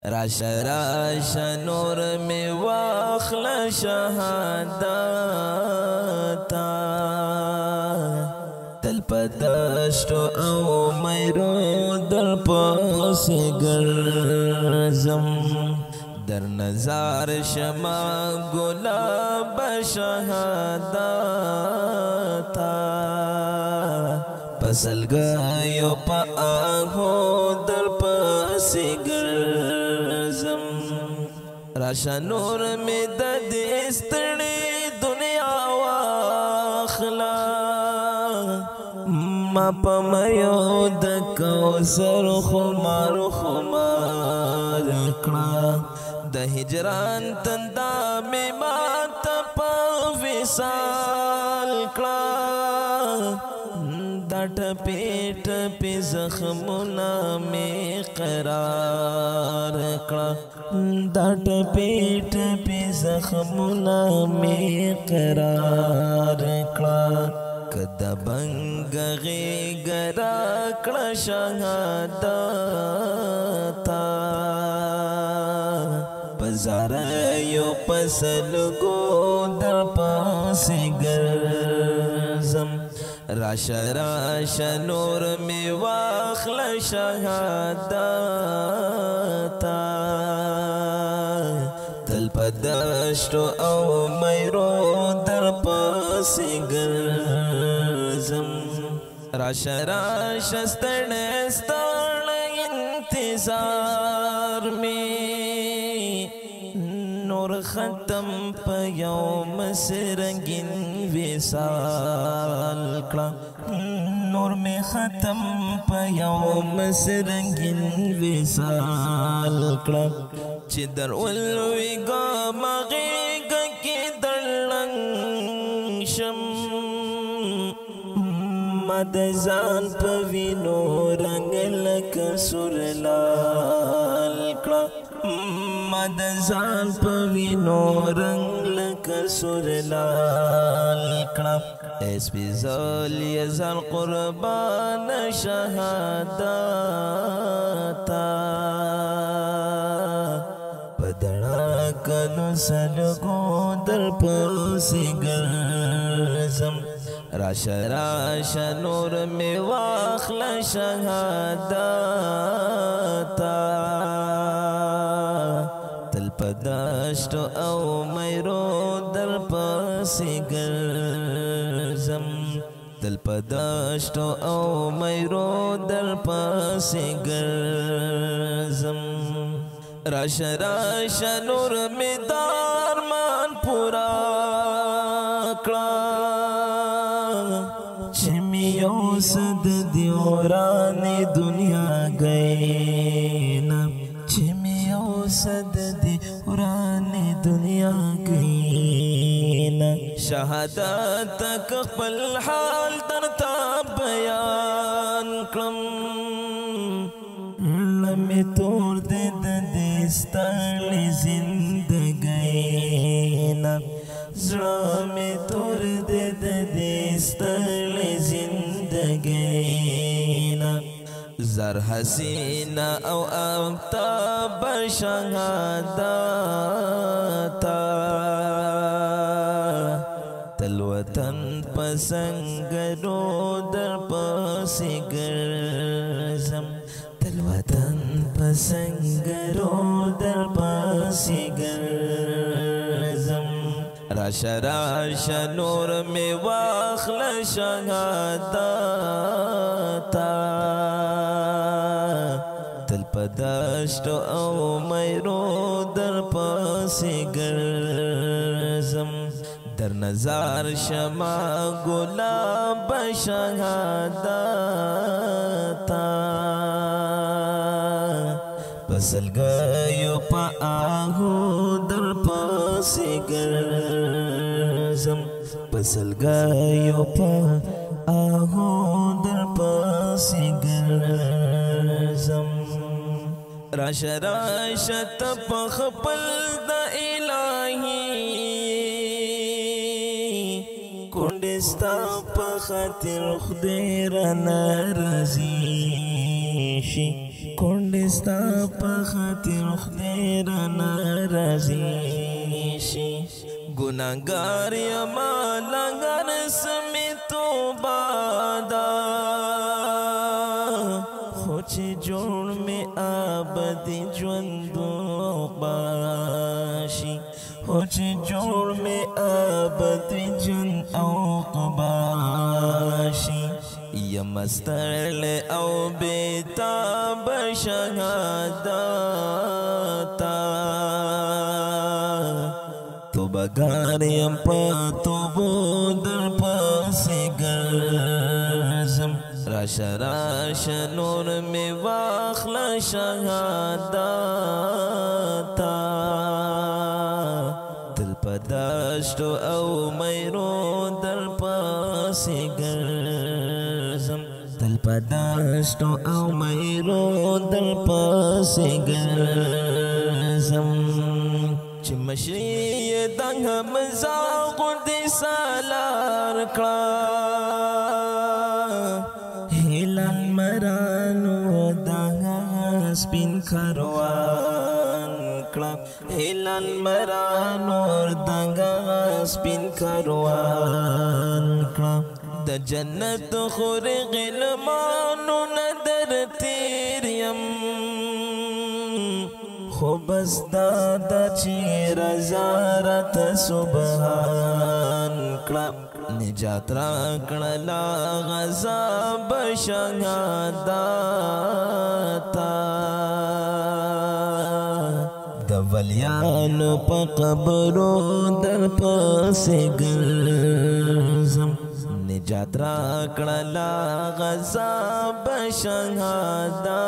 راشه راشه نور می واخله شهادتا تل په دشتو او میرو در پسې ګرځم در نظر شما گلاب شهادتا پسلګیو په آهو در پسې ګرځم راشه نور می د دې ستړې دنیا واخلا ما په مېو د کوثر خمار کړه د هجران تندا می مات په وصال کړه دټ پیټ په زخمونه می قرار کړه دټ پیټ په زخمونه می قرار کړه کدا بنګ غیګرا کړه شهادتا بازار یو پسل گو در پاسې ګرځم راشه راشه نور می واخله شهادتا تل په دشتو او میرو در پاسې ګرځم راشه راشه ستړی ستړی انتظار می نور ختم په یوم سرنګین وصال کړه نور می ختم په یوم سرنګین وصال کړه چې در ولوي ګم غېږ کې دړنګ شم مد ځان په وینو رنګ لکه سور لال کړه مد ځان په وینو رنګ لکه سور لال کړه اسپیزالی ځان قربان شهادتا پدړه کلو سلګو در پسې ګرځم راشه راشه نور می واخله شهادتا تل په دشتو او میرو در پسې ګرځم تل په دشتو او میرو در پسې ګرځم راشه راشه نور می دارمان پورا کړه چې می اوسد دیورانې دنیا گئینا چې می اوسد دیورانې دنیا گئینا شهادت تک خپل حال درته بیان کړم لمې تور دې د دې ستړې زندګۍ نه زړه مې تور دې د دې ستړې زندګۍ نه زر حسینه او آفتاب شهادتا تل وطن پسنګرو در پسې ګرځم تل وطن پسنګرو در پسې ګرځم راشه راشه نور می واخله شهادتا تل په دشتو او میرو در پسې ګرځم در نظر شما گلاب شهادتا پسلګیو په آهو در پسې ګرځم پسلګیو په آهو در پسې ګرځم راشه راشه ته په خپل د الهي کونډې ستا په خاطر خدای را ناراضي شي کونډستا په خاطر خدای را ناراضي شي ګناهګار یما لنګر سمې توبه ده خو چې جوړ مې ابدي ژوند عقباشي خو چې جوړ مې ابدي ژوند عقباشي یم ستړلی او بېتاب شهادته توبهګار یم په توبو در پسې ګرځم راشه راشه نور مې واخله شهادته تل په دشتو او میرو در پسې ګرځم تل په دشتو او میرو در پسې ګرځم چې مشري یې د حمزه غوندې سالار کړه هیلن مرانو دغه سپین کاروان کړه هیلن مرانو دغه سپین کاروان کړه د جنت خور غلمانو ندر تیر یم خو بس دادا چی رضا رات سبحان کړه نجات را کړلا غضب شهادتا د ولیانو په قبرو در پسې ګرځم نجات را کړلا غضب شهادتا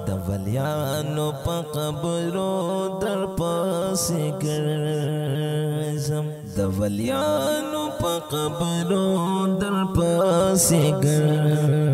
د ولیانو په قبرو در پسې ګرځم د ولیانو په قبرو در پسې ګرځم